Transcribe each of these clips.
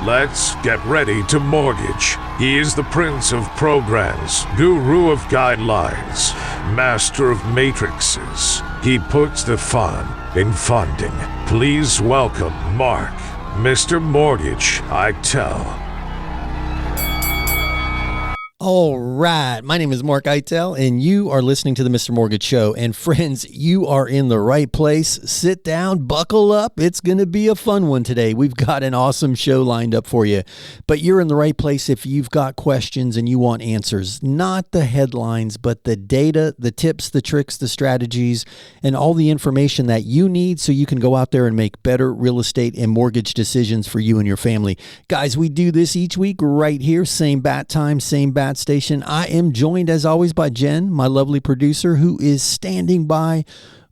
Let's get ready to mortgage. He is the prince of programs, guru of guidelines, master of matrices. He puts the fun in funding. Please welcome Mark, Mr. Mortgage, I Tell. All right. My name is Mark Eitel, and you are listening to the Mr. Mortgage Show. And friends, you are in the right place. Sit down, buckle up. It's going to be a fun one today. We've got an awesome show lined up for you. But you're in the right place if you've got questions and you want answers. Not the headlines, but the data, the tips, the tricks, the strategies, and all the information that you need so you can go out there and make better real estate and mortgage decisions for you and your family. Guys, we do this each week right here. Same bat time, same bat station. I am joined as always by Jen, my lovely producer, who is standing by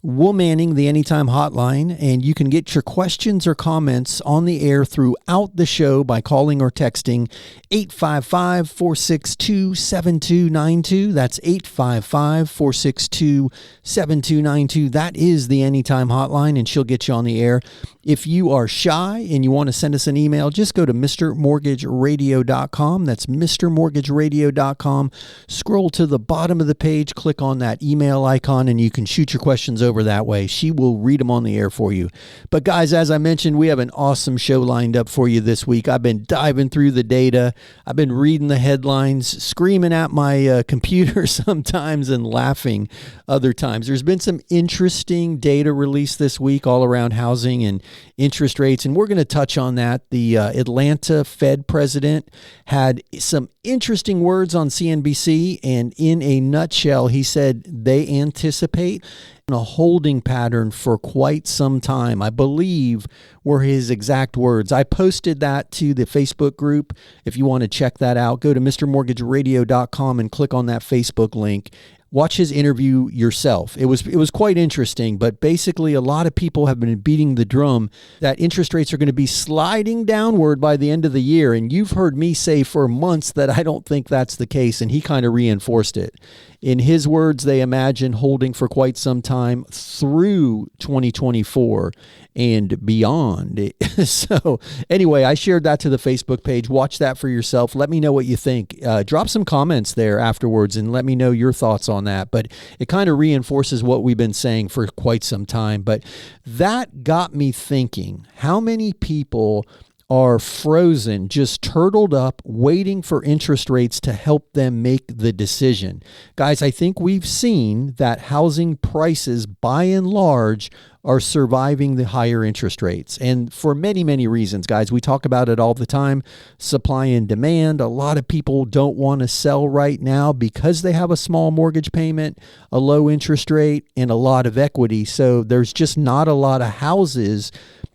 womanning the Anytime Hotline, and you can get your questions or comments on the air throughout the show by calling or texting 855-462-7292. That's 855-462-7292. That is the Anytime Hotline, and she'll get you on the air. If you are shy and you want to send us an email, just go to mrmortgageradio.com. That's mrmortgageradio.com. Scroll to the bottom of the page, click on that email icon, and you can shoot your questions over that way. She will read them on the air for you. But guys, as I mentioned, we have an awesome show lined up for you this week. I've been diving through the data. I've been reading the headlines, screaming at my computer sometimes and laughing other times. There's been some interesting data released this week all around housing and interest rates, and we're going to touch on that. The Atlanta Fed president had some interesting words on CNBC, and in a nutshell, he said they anticipate a holding pattern for quite some time, I believe were his exact words. I posted that to the Facebook group. If you want to check that out, go to mrmortgageradio.com and click on that Facebook link. Watch his interview yourself. It was quite interesting, but basically a lot of people have been beating the drum that interest rates are going to be sliding downward by the end of the year. And you've heard me say for months that I don't think that's the case, and he kind of reinforced it. In his words, they imagine holding for quite some time through 2024 and beyond. So anyway, I shared that to the Facebook page. Watch that for yourself. Let me know what you think. Drop some comments there afterwards and let me know your thoughts on that. But it kind of reinforces what we've been saying for quite some time. But that got me thinking, how many people are frozen, just turtled up, waiting for interest rates to help them make the decision? Guys, I think we've seen that housing prices, by and large, are surviving the higher interest rates. And for many, many reasons, guys, we talk about it all the time. Supply and demand. A lot of people don't want to sell right now because they have a small mortgage payment, a low interest rate, and a lot of equity. So there's just not a lot of houses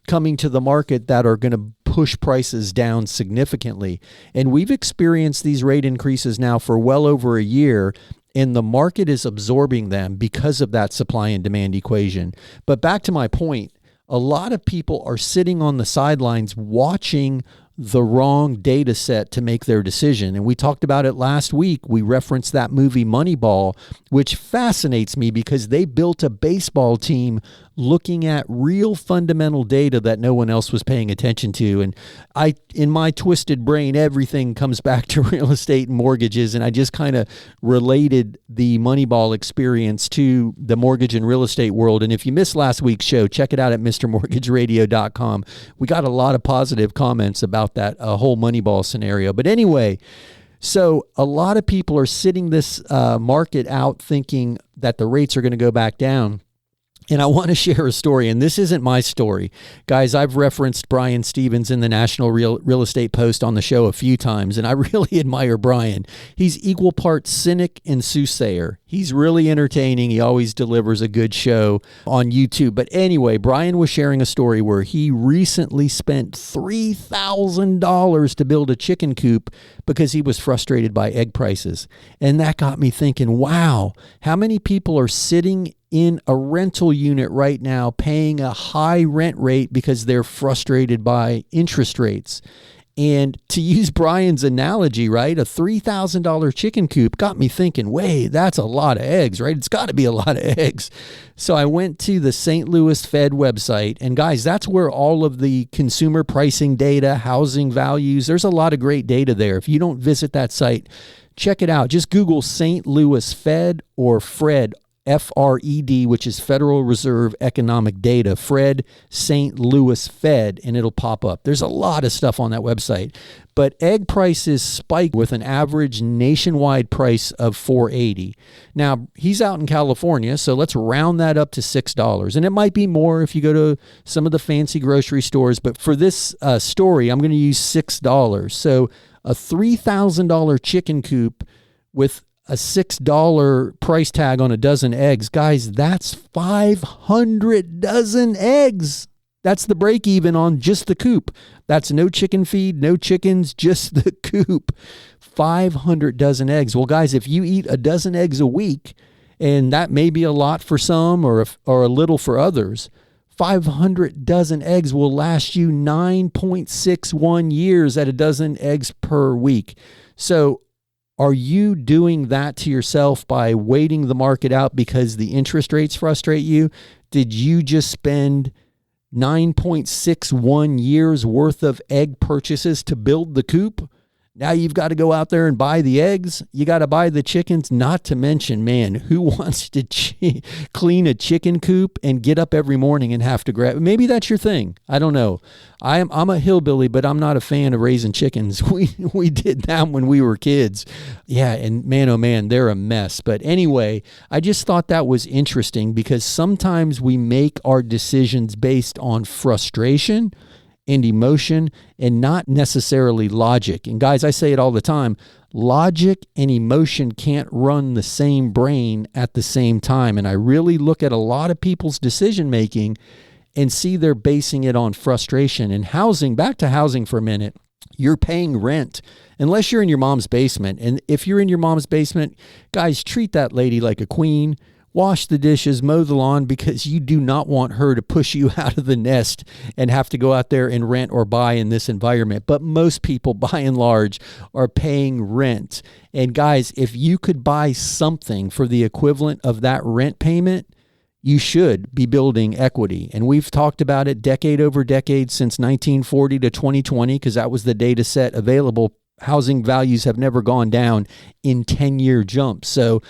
coming to the market that are going to push prices down significantly. And we've experienced these rate increases now for well over a year, and the market is absorbing them because of that supply and demand equation. But back to my point, a lot of people are sitting on the sidelines watching the wrong data set to make their decision. And we talked about it last week. We referenced that movie Moneyball, which fascinates me because they built a baseball team looking at real fundamental data that no one else was paying attention to. And in my twisted brain, everything comes back to real estate and mortgages. And I just kind of related the Moneyball experience to the mortgage and real estate world. And if you missed last week's show, check it out at mrmortgageradio.com. We got a lot of positive comments about that whole Moneyball scenario. But anyway, so a lot of people are sitting this market out thinking that the rates are going to go back down. And I want to share a story, and this isn't my story. Guys, I've referenced Brian Stevens in the National Real Estate Post on the show a few times, and I really admire Brian. He's equal parts cynic and soothsayer. He's really entertaining. He always delivers a good show on YouTube. But anyway, Brian was sharing a story where he recently spent $3,000 to build a chicken coop because he was frustrated by egg prices. And that got me thinking, wow, how many people are sitting in a rental unit right now paying a high rent rate because they're frustrated by interest rates? And to use Brian's analogy, right, a $3,000 chicken coop got me thinking, wait, that's a lot of eggs, right? It's got to be a lot of eggs. So I went to the St. Louis Fed website, and guys, that's where all of the consumer pricing data, housing values, there's a lot of great data there. If you don't visit that site, check it out. Just Google St. Louis Fed or FRED, FRED, which is Federal Reserve Economic Data, FRED, St. Louis Fed, and it'll pop up. There's a lot of stuff on that website. But egg prices spiked with an average nationwide price of $4.80. Now, he's out in California, so let's round that up to $6. And it might be more if you go to some of the fancy grocery stores, but for this story, I'm going to use $6. So a $3,000 chicken coop with a $6 price tag on a dozen eggs. Guys, that's 500 dozen eggs. That's the break even on just the coop. That's no chicken feed, no chickens, just the coop. 500 dozen eggs. Well, guys, if you eat a dozen eggs a week, and that may be a lot for some or a little for others, 500 dozen eggs will last you 9.61 years at a dozen eggs per week. So are you doing that to yourself by waiting the market out because the interest rates frustrate you? Did you just spend 9.61 years worth of egg purchases to build the coop? Now you've got to go out there and buy the eggs. You got to buy the chickens, not to mention, man, who wants to clean a chicken coop and get up every morning and have to grab? Maybe that's your thing. I don't know. I'm a hillbilly, but I'm not a fan of raising chickens. We did that when we were kids. Yeah, and man, oh man, they're a mess. But anyway, I just thought that was interesting because sometimes we make our decisions based on frustration and emotion and not necessarily logic. And guys, I say it all the time, logic and emotion can't run the same brain at the same time. And I really look at a lot of people's decision making and see they're basing it on frustration. And housing, back to housing for a minute, you're paying rent unless you're in your mom's basement. And if you're in your mom's basement, guys, treat that lady like a queen. Wash the dishes, mow the lawn, because you do not want her to push you out of the nest and have to go out there and rent or buy in this environment. But most people, by and large, are paying rent. And guys, if you could buy something for the equivalent of that rent payment, you should be building equity. And we've talked about it decade over decade since 1940 to 2020, because that was the data set available. Housing values have never gone down in 10-year jumps. So,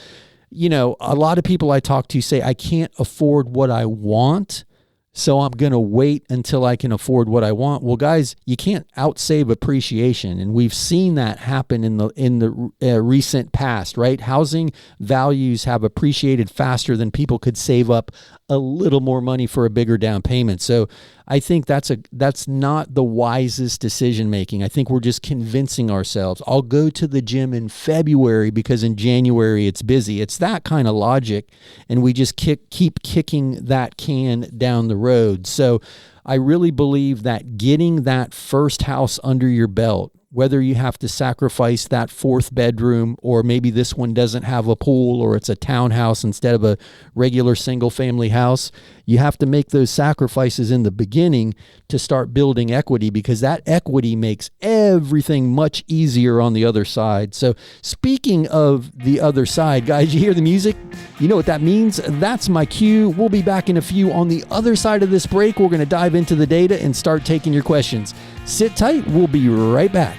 you know, a lot of people I talk to say, I can't afford what I want, so I'm going to wait until I can afford what I want. Well, guys, you can't outsave appreciation, and we've seen that happen in the recent past, right? Housing values have appreciated faster than people could save up a little more money for a bigger down payment. So I think that's not the wisest decision making. I think we're just convincing ourselves. I'll go to the gym in February because in January it's busy. It's that kind of logic, and we just keep kicking that can down the road. So I really believe that getting that first house under your belt, whether you have to sacrifice that fourth bedroom, or maybe this one doesn't have a pool, or it's a townhouse instead of a regular single family house, you have to make those sacrifices in the beginning to start building equity, because that equity makes everything much easier on the other side. So speaking of the other side, guys, you hear the music? You know what that means? That's my cue. We'll be back in a few. On the other side of this break, we're going to dive into the data and start taking your questions. Sit tight. We'll be right back.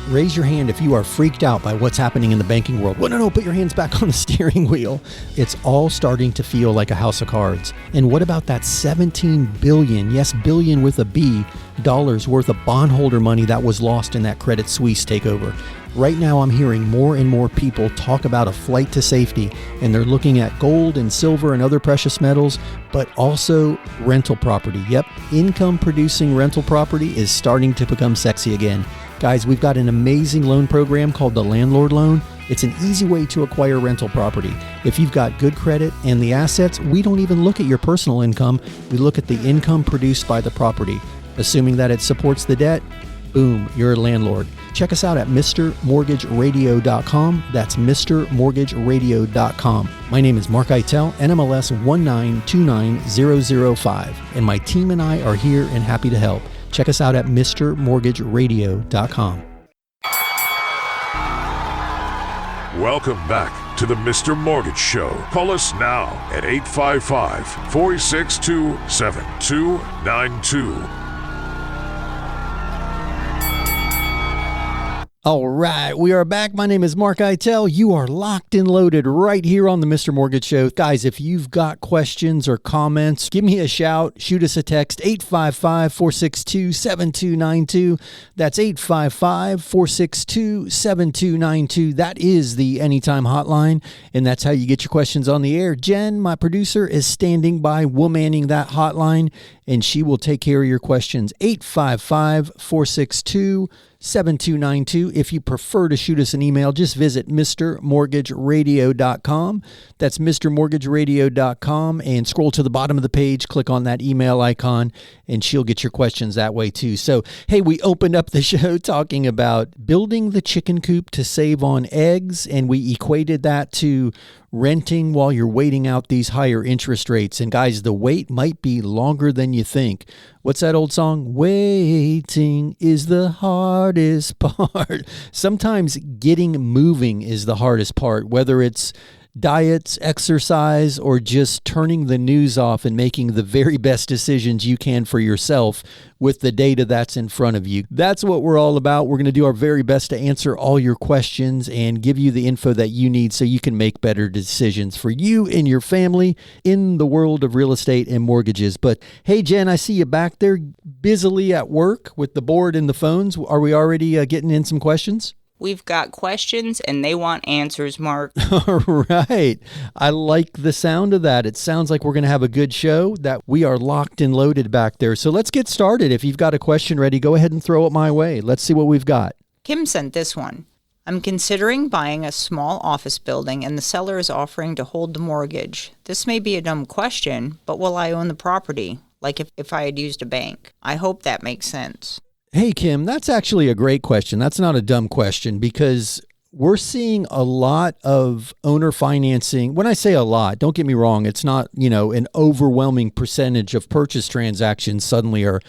Raise your hand if you are freaked out by what's happening in the banking world. Well, no, put your hands back on the steering wheel. It's all starting to feel like a house of cards. And what about that $17 billion, yes, billion with a B, dollars worth of bondholder money that was lost in that Credit Suisse takeover? Right now, I'm hearing more and more people talk about a flight to safety, and they're looking at gold and silver and other precious metals, but also rental property. Yep, income-producing rental property is starting to become sexy again. Guys, we've got an amazing loan program called the Landlord Loan. It's an easy way to acquire rental property. If you've got good credit and the assets, we don't even look at your personal income. We look at the income produced by the property. Assuming that it supports the debt, Boom, you're a landlord. Check us out at MrMortgageRadio.com. That's MrMortgageRadio.com. My name is Mark Eitel, NMLS 1929005, and my team and I are here and happy to help. Check us out at MrMortgageRadio.com. Welcome back to the Mr. Mortgage Show. Call us now at 855-462-7292. All right, we are back. My name is Mark Eitel. You are locked and loaded right here on the Mr. Mortgage Show. Guys, if you've got questions or comments, give me a shout. Shoot us a text, 855-462-7292. That's 855-462-7292. That is the Anytime Hotline, and that's how you get your questions on the air. Jen, my producer, is standing by, womanning that hotline, and she will take care of your questions. 855-462-7292. If you prefer to shoot us an email, just visit MrMortgageRadio.com. That's MrMortgageRadio.com, and scroll to the bottom of the page, click on that email icon, and she'll get your questions that way too. So, hey, we opened up the show talking about building the chicken coop to save on eggs, and we equated that to renting while you're waiting out these higher interest rates. And guys, the wait might be longer than you think. What's that old song? Waiting is the hardest part. Sometimes getting moving is the hardest part, whether it's diets, exercise, or just turning the news off and making the very best decisions you can for yourself with the data that's in front of you. That's what we're all about. We're going to do our very best to answer all your questions and give you the info that you need so you can make better decisions for you and your family in the world of real estate and mortgages. But hey, Jen, I see you back there busily at work with the board and the phones. Are we already getting in some questions? We've got questions and they want answers, Mark. All right. I like the sound of that. It sounds like we're going to have a good show, that we are locked and loaded back there. So let's get started. If you've got a question ready, go ahead and throw it my way. Let's see what we've got. Kim sent this one. I'm considering buying a small office building and the seller is offering to hold the mortgage. This may be a dumb question, but will I own the property? Like if I had used a bank? I hope that makes sense. Hey, Kim, that's actually a great question. That's not a dumb question, because we're seeing a lot of owner financing. When I say a lot, don't get me wrong, it's not, an overwhelming percentage of purchase transactions suddenly are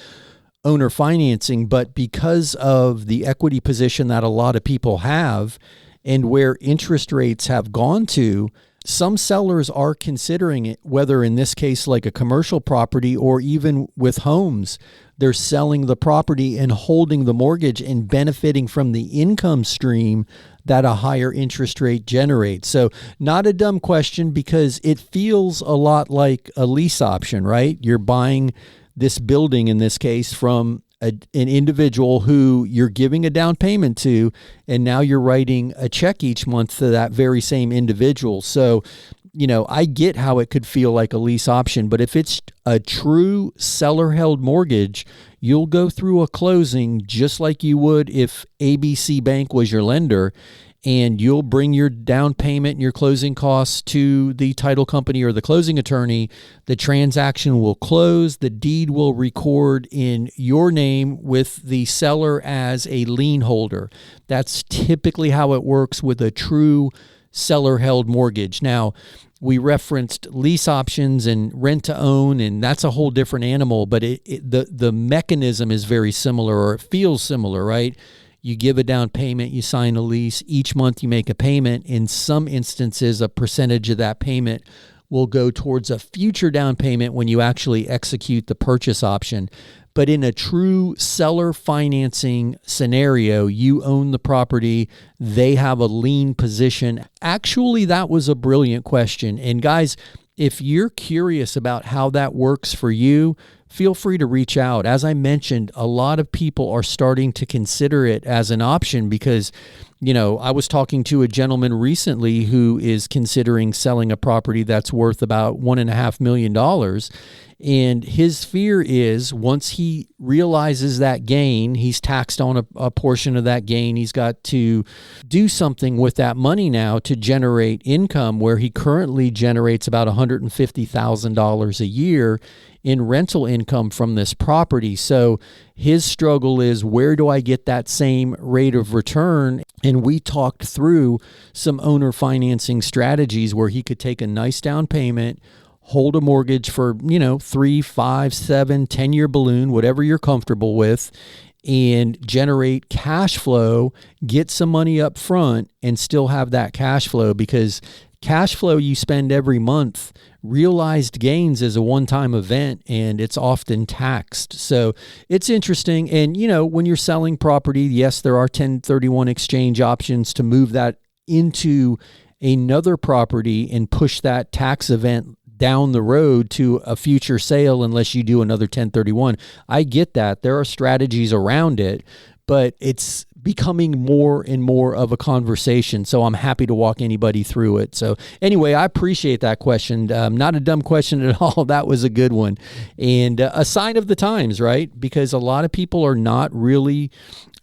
owner financing, but because of the equity position that a lot of people have and where interest rates have gone to, some sellers are considering it, whether in this case like a commercial property or even with homes. They're selling the property and holding the mortgage and benefiting from the income stream that a higher interest rate generates. So not a dumb question, because it feels a lot like a lease option, right? You're buying this building, in this case, from an individual who you're giving a down payment to, and now you're writing a check each month to that very same individual. So, I get how it could feel like a lease option, but if it's a true seller-held mortgage, you'll go through a closing just like you would if ABC Bank was your lender, and you'll bring your down payment and your closing costs to the title company or the closing attorney. The transaction will close. The deed will record in your name with the seller as a lien holder. That's typically how it works with a true seller-held mortgage. Now, we referenced lease options and rent-to-own, and that's a whole different animal, but the mechanism is very similar, or it feels similar, right? You give a down payment, you sign a lease. Each month you make a payment. In some instances, a percentage of that payment will go towards a future down payment when you actually execute the purchase option. But in a true seller financing scenario, you own the property, they have a lien position. Actually, that was a brilliant question. And guys, if you're curious about how that works for you, feel free to reach out. As I mentioned, a lot of people are starting to consider it as an option because, I was talking to a gentleman recently who is considering selling a property that's worth about $1.5 million. And his fear is once he realizes that gain, he's taxed on a portion of that gain. He's got to do something with that money now to generate income, where he currently generates about $150,000 a year in rental income from this property. So his struggle is, where do I get that same rate of return? And we talked through some owner financing strategies where he could take a nice down payment, hold a mortgage for, 3, 5, 7, 10-year balloon, whatever you're comfortable with, and generate cash flow, get some money up front, and still have that cash flow, because cash flow you spend every month, realized gains is a one-time event and it's often taxed. So it's interesting. And, when you're selling property, yes, there are 1031 exchange options to move that into another property and push that tax event down the road to a future sale unless you do another 1031. I get that. There are strategies around it, but it's becoming more and more of a conversation. So I'm happy to walk anybody through it. So anyway, I appreciate that question. Not a dumb question at all. That was a good one. And a sign of the times, right? Because a lot of people are not really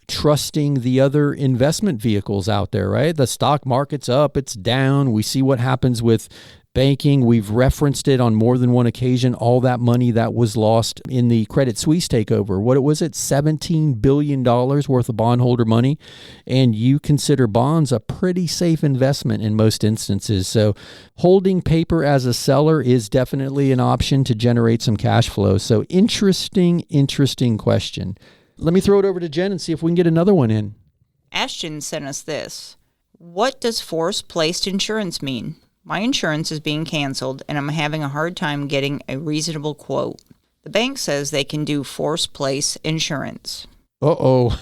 trusting the other investment vehicles out there, right? The stock market's up, it's down. We see what happens with banking. We've referenced it on more than one occasion, all that money that was lost in the Credit Suisse takeover. What was it? $17 billion worth of bondholder money. And you consider bonds a pretty safe investment in most instances. So holding paper as a seller is definitely an option to generate some cash flow. So interesting question. Let me throw it over to Jen and see if we can get another one in. Ashton sent us this. What does force-placed insurance mean? My insurance is being canceled, and I'm having a hard time getting a reasonable quote. The bank says they can do force-place insurance. Uh-oh.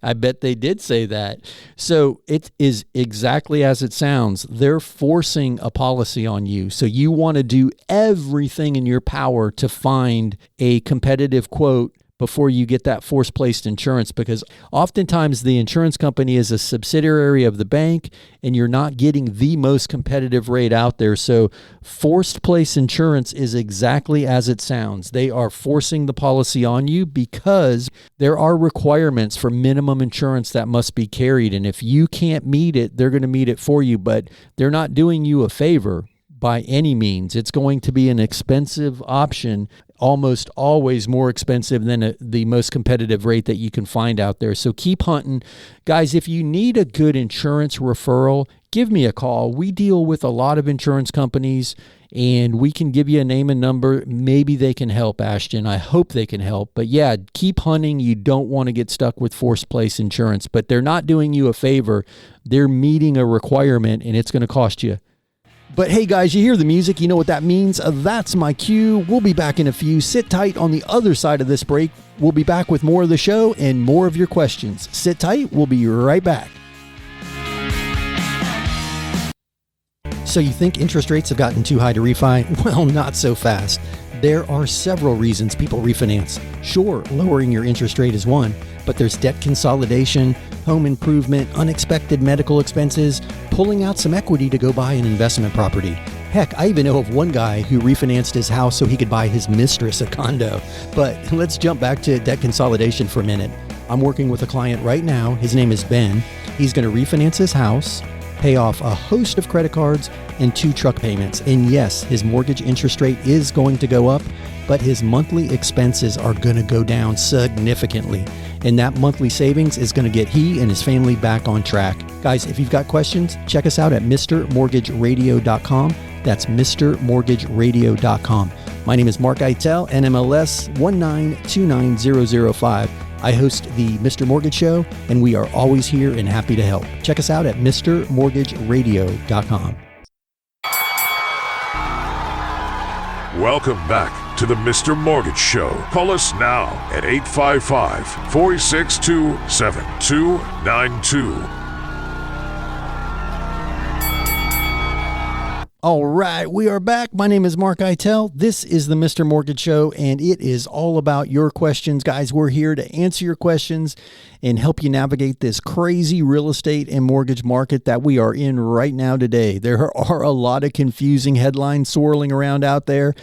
I bet they did say that. So it is exactly as it sounds. They're forcing a policy on you. So you want to do everything in your power to find a competitive quote before you get that force-placed insurance, because oftentimes the insurance company is a subsidiary of the bank and you're not getting the most competitive rate out there. So forced-place insurance is exactly as it sounds. They are forcing the policy on you because there are requirements for minimum insurance that must be carried. And if you can't meet it, they're going to meet it for you, but they're not doing you a favor by any means. It's going to be an expensive option, almost always more expensive than the most competitive rate that you can find out there. So keep hunting. Guys, if you need a good insurance referral, give me a call. We deal with a lot of insurance companies and we can give you a name and number. Maybe they can help, Ashton. I hope they can help. But yeah, keep hunting. You don't want to get stuck with forced place insurance, but they're not doing you a favor. They're meeting a requirement and it's going to cost you. But hey guys, you hear the music, you know what that means. That's my cue. We'll be back in a few. Sit tight on the other side of this break. We'll be back with more of the show and more of your questions. Sit tight, we'll be right back. So you think interest rates have gotten too high to refi? Well, not so fast. There are several reasons people refinance. Sure, lowering your interest rate is one, but there's debt consolidation, home improvement, unexpected medical expenses, pulling out some equity to go buy an investment property. Heck, I even know of one guy who refinanced his house so he could buy his mistress a condo. But let's jump back to debt consolidation for a minute. I'm working with a client right now. His name is Ben. He's going to refinance his house, pay off a host of credit cards, and 2 truck payments. And yes, his mortgage interest rate is going to go up, but his monthly expenses are going to go down significantly. And that monthly savings is going to get he and his family back on track. Guys, if you've got questions, check us out at MrMortgageRadio.com. That's MrMortgageRadio.com. My name is Mark Eitel, NMLS 1929005. I host the Mr. Mortgage Show, and we are always here and happy to help. Check us out at MrMortgageRadio.com. Welcome back to the Mr. Mortgage Show. Call us now at 855-462-7292. All right, we are back. My name is Mark Eitel. This is the Mr. Mortgage Show, and it is all about your questions. Guys, we're here to answer your questions and help you navigate this crazy real estate and mortgage market that we are in right now today. There are a lot of confusing headlines swirling around out there,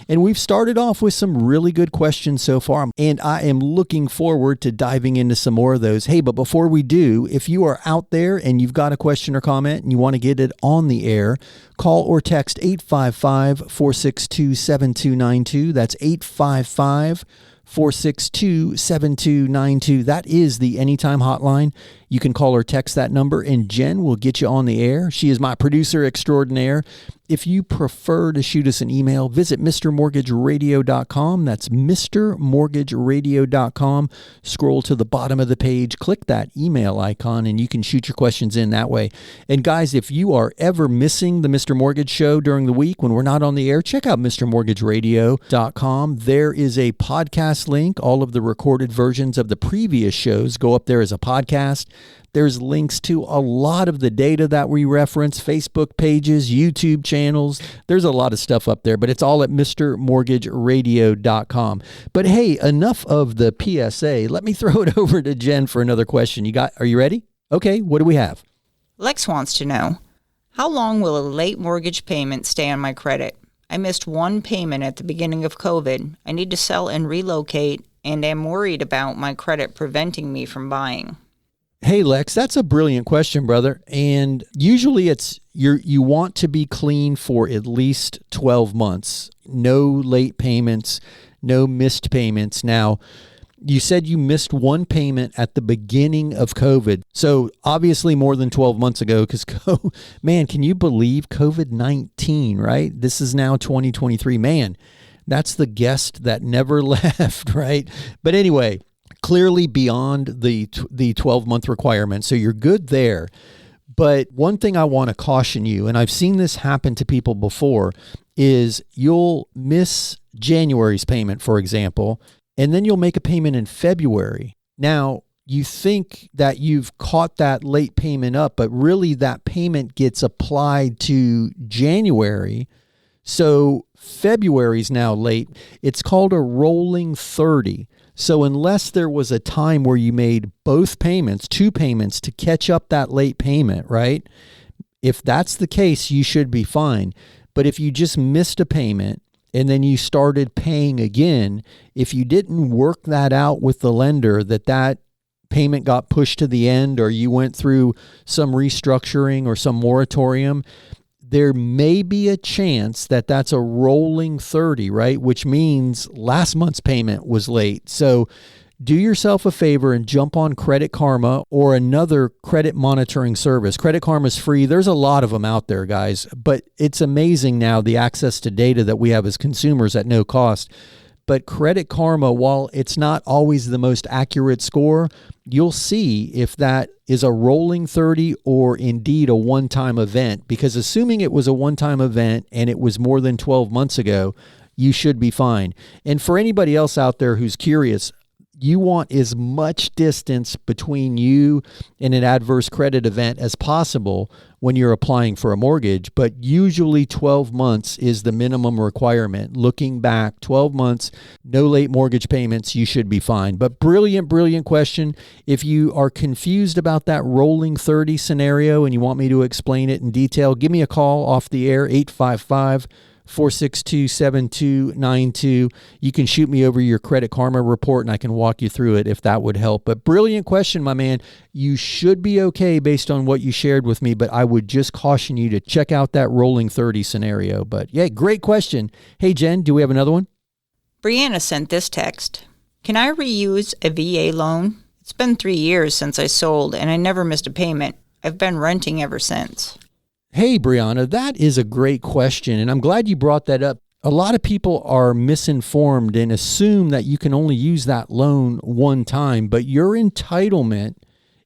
and we've started off with some really good questions so far, and I am looking forward to diving into some more of those. Hey, but before we do, if you are out there and you've got a question or comment and you want to get it on the air, call or or text 855-462-7292. That's 855-462-7292. That is the Anytime hotline. You can call or text that number, and Jen will get you on the air. She is my producer extraordinaire. If you prefer to shoot us an email, visit MrMortgageRadio.com. That's MrMortgageRadio.com. Scroll to the bottom of the page, click that email icon, and you can shoot your questions in that way. And guys, if you are ever missing the Mr. Mortgage Show during the week when we're not on the air, check out MrMortgageRadio.com. There is a podcast link. All of the recorded versions of the previous shows go up there as a podcast. There's links to a lot of the data that we reference, Facebook pages, YouTube channels. There's a lot of stuff up there, but it's all at MrMortgageRadio.com. But hey, enough of the PSA. Let me throw it over to Jen for another question. Are you ready? Okay, what do we have? Lex wants to know, how long will a late mortgage payment stay on my credit? I missed one payment at the beginning of COVID. I need to sell and relocate, and am worried about my credit preventing me from buying. Hey, Lex, that's a brilliant question, brother. And usually it's you want to be clean for at least 12 months. No late payments, no missed payments. Now, you said you missed one payment at the beginning of COVID. So obviously more than 12 months ago, because, man, can you believe COVID-19, right? This is now 2023. Man, that's the guest that never left, right? But anyway, clearly beyond the 12-month requirement. So you're good there. But one thing I want to caution you, and I've seen this happen to people before, is you'll miss January's payment, for example, and then you'll make a payment in February. Now, you think that you've caught that late payment up, but really that payment gets applied to January. So February's now late. It's called a rolling 30. So unless there was a time where you made both payments, two payments to catch up that late payment, right? If that's the case, you should be fine. But if you just missed a payment and then you started paying again, if you didn't work that out with the lender, that payment got pushed to the end, or you went through some restructuring or some moratorium, there may be a chance that that's a rolling 30, right? Which means last month's payment was late. So do yourself a favor and jump on Credit Karma or another credit monitoring service. Credit Karma is free. There's a lot of them out there, guys. But it's amazing now the access to data that we have as consumers at no cost. But Credit Karma, while it's not always the most accurate score, you'll see if that is a rolling 30 or indeed a one-time event. Because assuming it was a one-time event and it was more than 12 months ago, you should be fine. And for anybody else out there who's curious, you want as much distance between you and an adverse credit event as possible when you're applying for a mortgage, but usually 12 months is the minimum requirement. Looking back, 12 months, no late mortgage payments, you should be fine. But brilliant, brilliant question. If you are confused about that rolling 30 scenario and you want me to explain it in detail, give me a call off the air, 855-462-7292. You can shoot me over your Credit Karma report and I can walk you through it if that would help. But brilliant question, my man. You should be okay based on what you shared with me, but I would just caution you to check out that rolling 30 scenario. But yeah, great question. Hey, Jen, do we have another one? Brianna sent this text. Can I reuse a VA loan? It's been 3 years since I sold and I never missed a payment. I've been renting ever since. Hey, Brianna, that is a great question, and I'm glad you brought that up. A lot of people are misinformed and assume that you can only use that loan one time, but your entitlement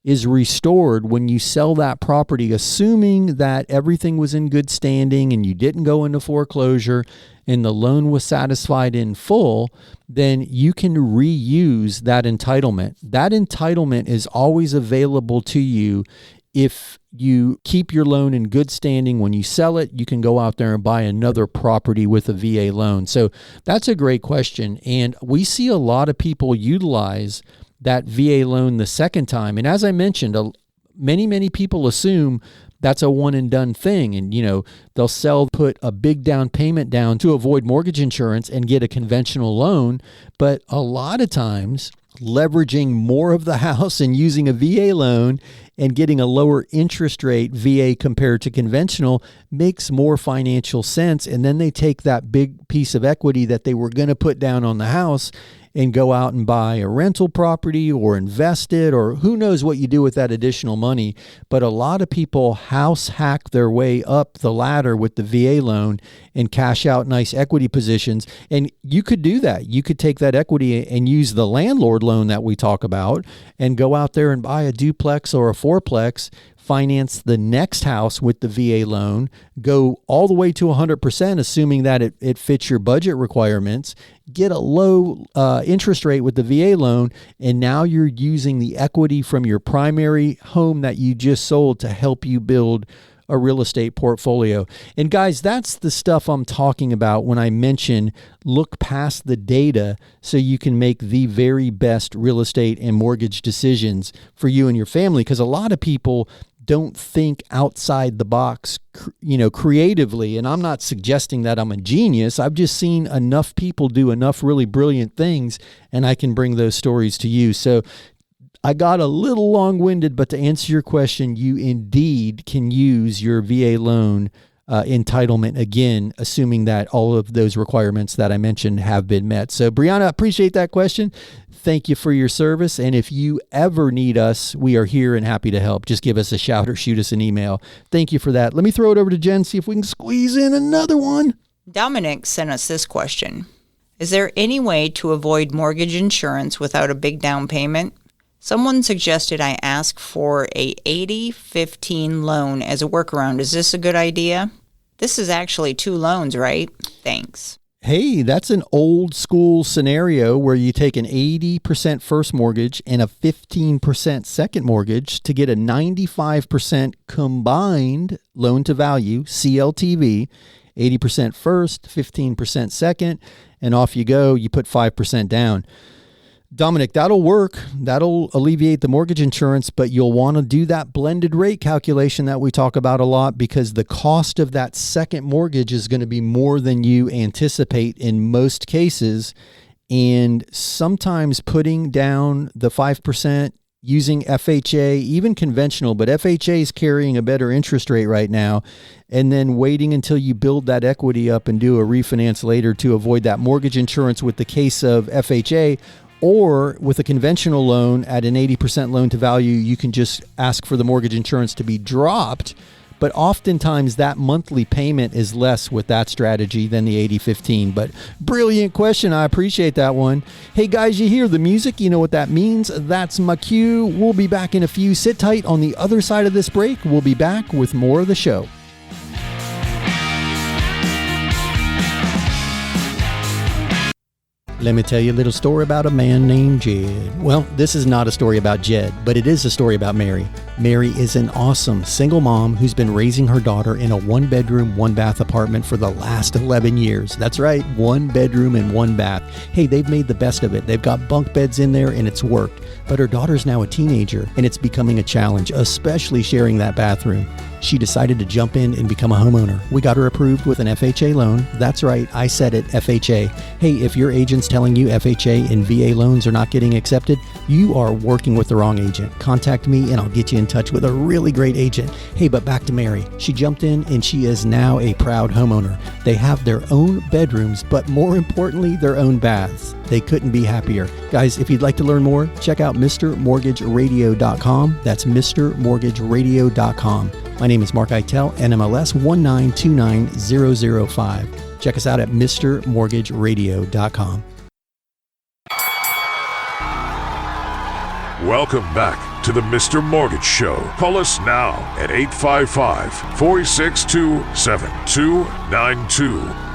is restored when you sell that property, assuming that everything was in good standing and you didn't go into foreclosure and the loan was satisfied in full, then you can reuse that entitlement. That entitlement is always available to you. If you keep your loan in good standing, when you sell it, you can go out there and buy another property with a VA loan. So that's a great question. And we see a lot of people utilize that VA loan the second time. And as I mentioned, many people assume that's a one and done thing. And, they'll put a big down payment down to avoid mortgage insurance and get a conventional loan. But a lot of times, leveraging more of the house and using a VA loan and getting a lower interest rate VA compared to conventional makes more financial sense. And then they take that big piece of equity that they were going to put down on the house and go out and buy a rental property or invest it, or who knows what you do with that additional money. But a lot of people house hack their way up the ladder with the VA loan and cash out nice equity positions. And you could do that. You could take that equity and use the landlord loan that we talk about and go out there and buy a duplex or a fourplex, finance the next house with the VA loan, go all the way to 100%, assuming that it fits your budget requirements, get a low interest rate with the VA loan, and now you're using the equity from your primary home that you just sold to help you build a real estate portfolio. And guys, that's the stuff I'm talking about when I mention look past the data so you can make the very best real estate and mortgage decisions for you and your family. Because a lot of people don't think outside the box, creatively. And I'm not suggesting that I'm a genius. I've just seen enough people do enough really brilliant things, and I can bring those stories to you. So I got a little long-winded, but to answer your question, you indeed can use your VA loan entitlement again, assuming that all of those requirements that I mentioned have been met. So Brianna, I appreciate that question. Thank you for your service. And if you ever need us, we are here and happy to help. Just give us a shout or shoot us an email. Thank you for that. Let me throw it over to Jen, see if we can squeeze in another one. Dominic sent us this question. Is there any way to avoid mortgage insurance without a big down payment? Someone suggested I ask for a 80-15 loan as a workaround. Is this a good idea? This is actually 2 loans, right? Thanks. Hey, that's an old school scenario where you take an 80% first mortgage and a 15% second mortgage to get a 95% combined loan to value, CLTV, 80% first, 15% second, and off you go. You put 5% down. Dominic, that'll work. That'll alleviate the mortgage insurance, but you'll want to do that blended rate calculation that we talk about a lot, because the cost of that second mortgage is going to be more than you anticipate in most cases. And sometimes putting down the 5% using FHA, even conventional, but FHA is carrying a better interest rate right now, and then waiting until you build that equity up and do a refinance later to avoid that mortgage insurance with the case of FHA. Or with a conventional loan at an 80% loan to value, you can just ask for the mortgage insurance to be dropped. But oftentimes that monthly payment is less with that strategy than the 80-15. But brilliant question. I appreciate that one. Hey guys, you hear the music. You know what that means. That's my cue. We'll be back in a few. Sit tight on the other side of this break. We'll be back with more of the show. Let me tell you a little story about a man named Jed. Well, this is not a story about Jed, but it is a story about Mary. Mary is an awesome single mom who's been raising her daughter in a 1-bedroom, 1-bath apartment for the last 11 years. That's right, 1 bedroom and 1 bath. Hey, they've made the best of it. They've got bunk beds in there and it's worked. But her daughter's now a teenager and it's becoming a challenge, especially sharing that bathroom. She decided to jump in and become a homeowner. We got her approved with an FHA loan. That's right, I said it, FHA. Hey, if your agent's telling you FHA and VA loans are not getting accepted, you are working with the wrong agent. Contact me and I'll get you in touch with a really great agent. Hey, but back to Mary. She jumped in and she is now a proud homeowner. They have their own bedrooms, but more importantly, their own baths. They couldn't be happier. Guys, if you'd like to learn more, check out MrMortgageRadio.com. That's MrMortgageRadio.com. My name is Mark Eitel, NMLS 1929005. Check us out at MrMortgageRadio.com. Welcome back to the Mr. Mortgage Show. Call us now at 855-462-7292.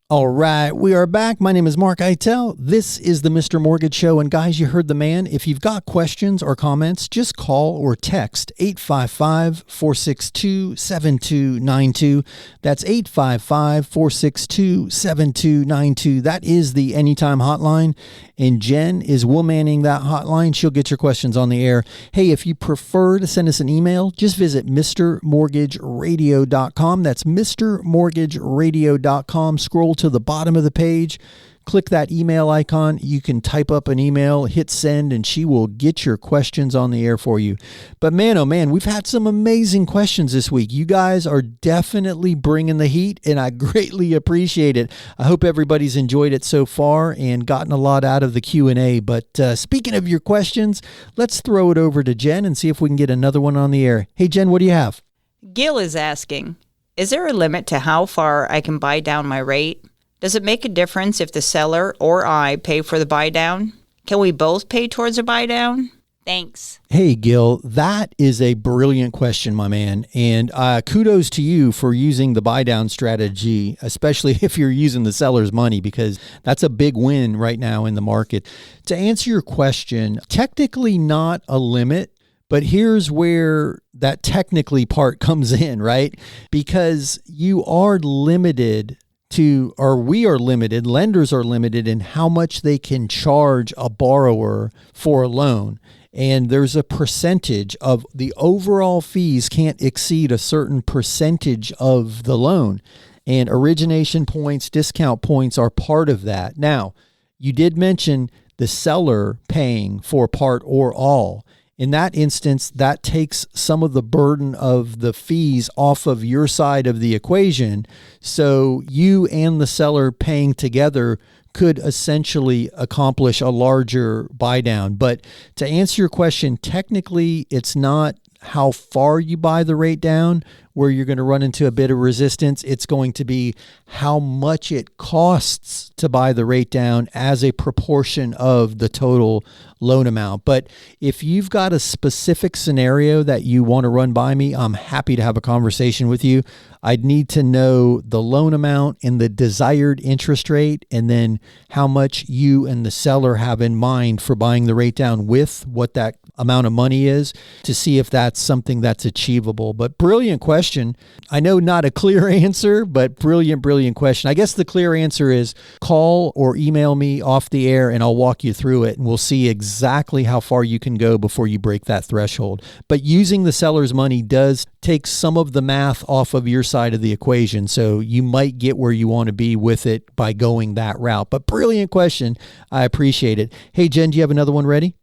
All right, we are back. My name is Mark Eitel. This is the Mr. Mortgage Show. And guys, you heard the man. If you've got questions or comments, just call or text 855-462-7292. That's 855-462-7292. That is the Anytime hotline. and Jen is womanning that hotline. She'll get your questions on the air. Hey, if you prefer to send us an email, just visit mrmortgageradio.com. That's mrmortgageradio.com. Scroll to the bottom of the page. Click that email icon. You can type up an email, hit send, and she will get your questions on the air for you. But man, oh man, we've had some amazing questions this week. You guys are definitely bringing the heat, and I greatly appreciate it. I hope everybody's enjoyed it so far and gotten a lot out of the Q&A. But speaking of your questions, let's throw it over to Jen and see if we can get another one on the air. Hey, Jen, what do you have? Gil is asking, is there a limit to how far I can buy down my rate? Does it make a difference if the seller or I pay for the buy down? Can we both pay towards a buy down? Thanks. Hey, Gil, that is a brilliant question, my man. And kudos to you for using the buy down strategy, especially if you're using the seller's money, because that's a big win right now in the market. To answer your question, technically not a limit, but here's where that technically part comes in, right? Because you are limited we are limited, lenders are limited in how much they can charge a borrower for a loan. And there's a percentage of the overall fees can't exceed a certain percentage of the loan. And origination points, discount points are part of that. Now, you did mention the seller paying for part or all. In that instance, that takes some of the burden of the fees off of your side of the equation. So you and the seller paying together could essentially accomplish a larger buy down. But to answer your question, technically, it's not how far you buy the rate down where you're going to run into a bit of resistance. It's going to be how much it costs to buy the rate down as a proportion of the total loan amount. But if you've got a specific scenario that you want to run by me, I'm happy to have a conversation with you. I'd need to know the loan amount and the desired interest rate, and then how much you and the seller have in mind for buying the rate down with what that amount of money is, to see if that's something that's achievable. But brilliant question. I know not a clear answer, but brilliant question. I guess the clear answer is call or email me off the air and I'll walk you through it, and we'll see exactly how far you can go before you break that threshold. But using the seller's money does take some of the math off of your side of the equation. So you might get where you want to be with it by going that route. But brilliant question. I appreciate it. Hey, Jen, do you have another one ready?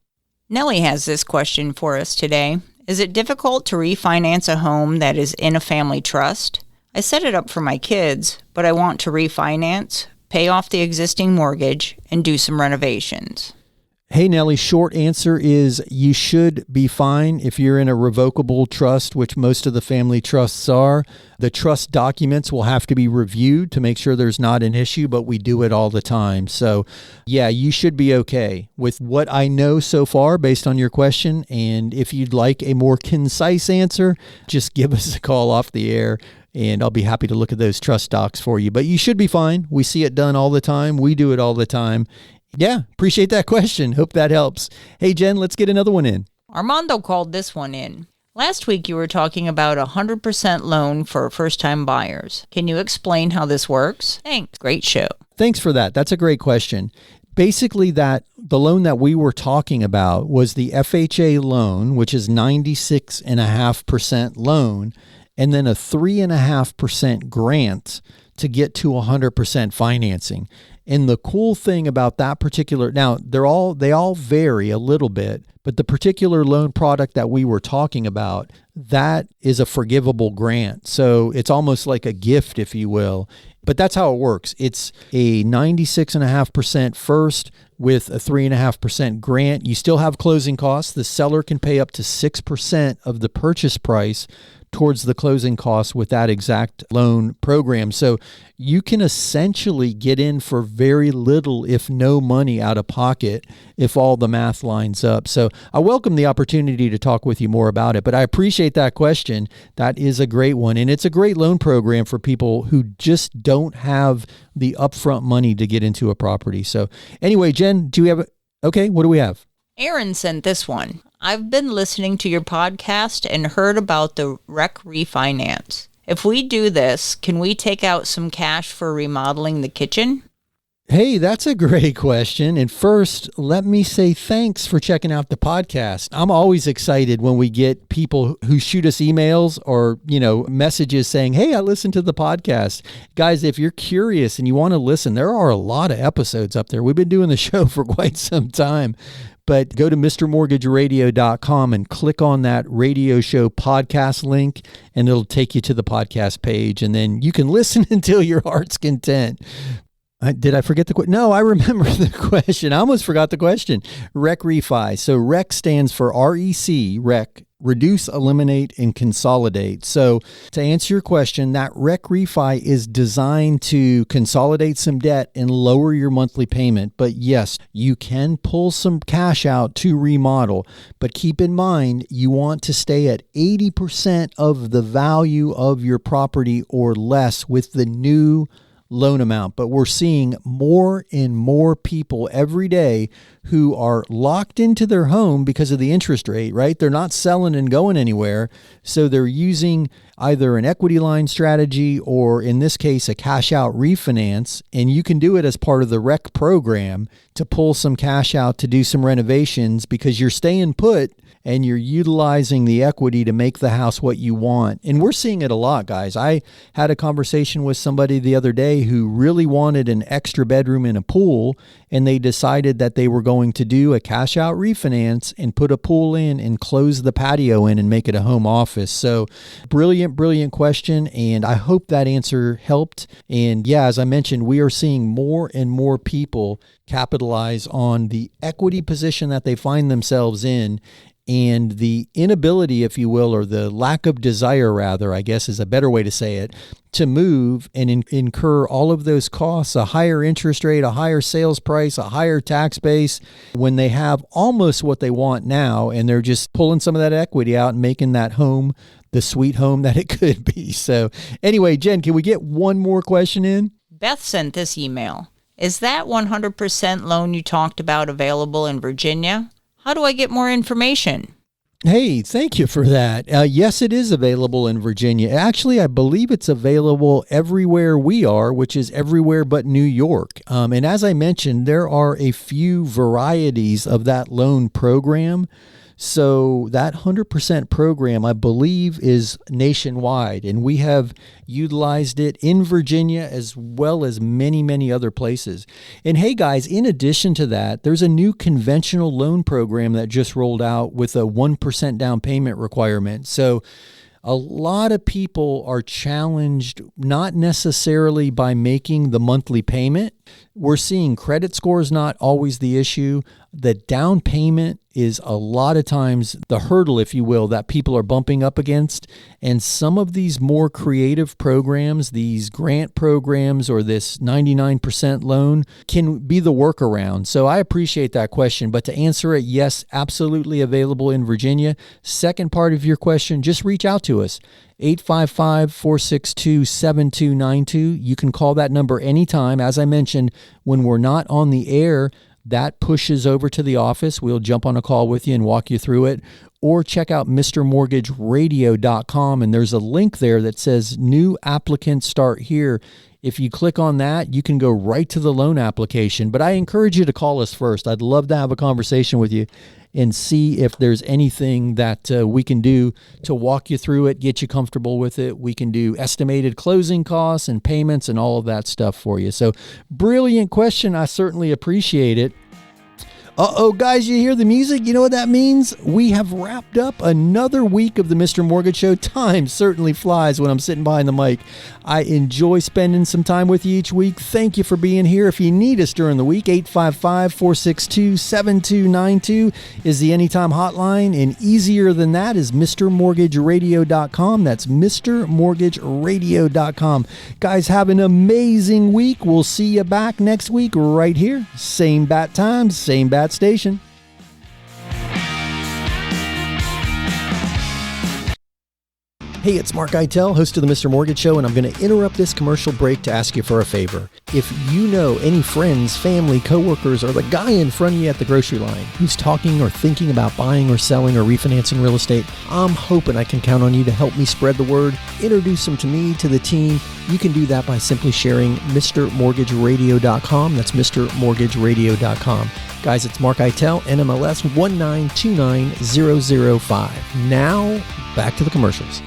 Nellie has this question for us today. Is it difficult to refinance a home that is in a family trust? I set it up for my kids, but I want to refinance, pay off the existing mortgage, and do some renovations. Hey, Nellie, short answer is you should be fine if you're in a revocable trust, which most of the family trusts are. The trust documents will have to be reviewed to make sure there's not an issue, but we do it all the time. So, yeah, you should be okay with what I know so far based on your question. And if you'd like a more concise answer, just give us a call off the air, and I'll be happy to look at those trust docs for you. But you should be fine. We see it done all the time. We do it all the time. Yeah, appreciate that question. Hope that helps. Hey, Jen, let's get another one in. Armando called this one in. Last week you were talking about a 100% loan for first-time buyers. Can you explain how this works? Thanks. Great show. Thanks for that. That's a great question. Basically, the loan that we were talking about was the FHA loan, which is 96.5% loan, and then a 3.5% grant to get to 100% financing. And the cool thing about that particular, now they all vary a little bit, but the particular loan product that we were talking about, that is a forgivable grant. So it's almost like a gift, if you will. But that's how it works. It's a 96.5% first with a 3.5% grant. You still have closing costs. The seller can pay up to 6% of the purchase price towards the closing costs with that exact loan program. So you can essentially get in for very little, if no money out of pocket, if all the math lines up. So I welcome the opportunity to talk with you more about it, but I appreciate that question. That is a great one. And it's a great loan program for people who just don't have the upfront money to get into a property. So anyway, Jen, do you have okay, what do we have? Aaron sent this one. I've been listening to your podcast and heard about the rec refinance. If we do this, can we take out some cash for remodeling the kitchen? Hey, that's a great question. And first, let me say thanks for checking out the podcast. I'm always excited when we get people who shoot us emails or, messages saying, "Hey, I listened to the podcast." Guys, if you're curious and you want to listen, there are a lot of episodes up there. We've been doing the show for quite some time. But go to mrmortgageradio.com and click on that radio show podcast link, and it'll take you to the podcast page. And then you can listen until your heart's content. Did I forget the question? No, I remember the question. I almost forgot the question. REC refi. So REC stands for REC, REC, reduce, eliminate, and consolidate. So to answer your question, that REC refi is designed to consolidate some debt and lower your monthly payment. But yes, you can pull some cash out to remodel. But keep in mind, you want to stay at 80% of the value of your property or less with the new loan amount. But we're seeing more and more people every day who are locked into their home because of the interest rate, right? They're not selling and going anywhere. So they're using either an equity line strategy or, in this case, a cash out refinance. And you can do it as part of the REC program to pull some cash out to do some renovations because you're staying put and you're utilizing the equity to make the house what you want. And we're seeing it a lot, guys. I had a conversation with somebody the other day who really wanted an extra bedroom and a pool, and they decided that they were going to do a cash out refinance and put a pool in and close the patio in and make it a home office. So brilliant question, and I hope that answer helped. And yeah, as I mentioned, we are seeing more and more people capitalize on the equity position that they find themselves in, and the inability, if you will, or the lack of desire, rather, I guess is a better way to say it, to move and incur all of those costs, a higher interest rate, a higher sales price, a higher tax base, when they have almost what they want now, and they're just pulling some of that equity out and making that home the sweet home that it could be. So anyway, Jen, can we get one more question in? Beth sent this email. Is that 100% loan you talked about available in Virginia? How do I get more information? Hey, thank you for that. Yes, it is available in Virginia. Actually, I believe it's available everywhere we are, which is everywhere but New York. And as I mentioned, there are a few varieties of that loan program. So that 100% program, I believe, is nationwide, and we have utilized it in Virginia as well as many, many other places. And hey, guys, in addition to that, there's a new conventional loan program that just rolled out with a 1% down payment requirement. So a lot of people are challenged, not necessarily by making the monthly payment. We're seeing credit scores not always the issue. The down payment is a lot of times the hurdle, if you will, that people are bumping up against. And some of these more creative programs, these grant programs or this 99% loan can be the workaround. So I appreciate that question. But to answer it, yes, absolutely available in Virginia. Second part of your question, just reach out to us. 855-462-7292. You can call that number anytime. As I mentioned, when we're not on the air, that pushes over to the office. We'll jump on a call with you and walk you through it. Or check out mrmortgageradio.com, and there's a link there that says new applicants start here. If you click on that, you can go right to the loan application. But I encourage you to call us first. I'd love to have a conversation with you and see if there's anything that we can do to walk you through it, get you comfortable with it. We can do estimated closing costs and payments and all of that stuff for you. So brilliant question. I certainly appreciate it. Uh-oh, guys, you hear the music? You know what that means? We have wrapped up another week of the Mr. Mortgage Show. Time certainly flies when I'm sitting behind the mic. I enjoy spending some time with you each week. Thank you for being here. If you need us during the week, 855-462-7292 is the Anytime hotline. And easier than that is mrmortgageradio.com. That's mrmortgageradio.com. Guys, have an amazing week. We'll see you back next week right here. Same bat time, same bat station. Hey, it's Mark Eitel, host of the Mr. Mortgage Show, and I'm going to interrupt this commercial break to ask you for a favor. If you know any friends, family, coworkers, or the guy in front of you at the grocery line who's talking or thinking about buying or selling or refinancing real estate, I'm hoping I can count on you to help me spread the word, introduce them to me, to the team. You can do that by simply sharing MrMortgageRadio.com. That's MrMortgageRadio.com. Guys, it's Mark Eitel, NMLS 1929005. Now, back to the commercials.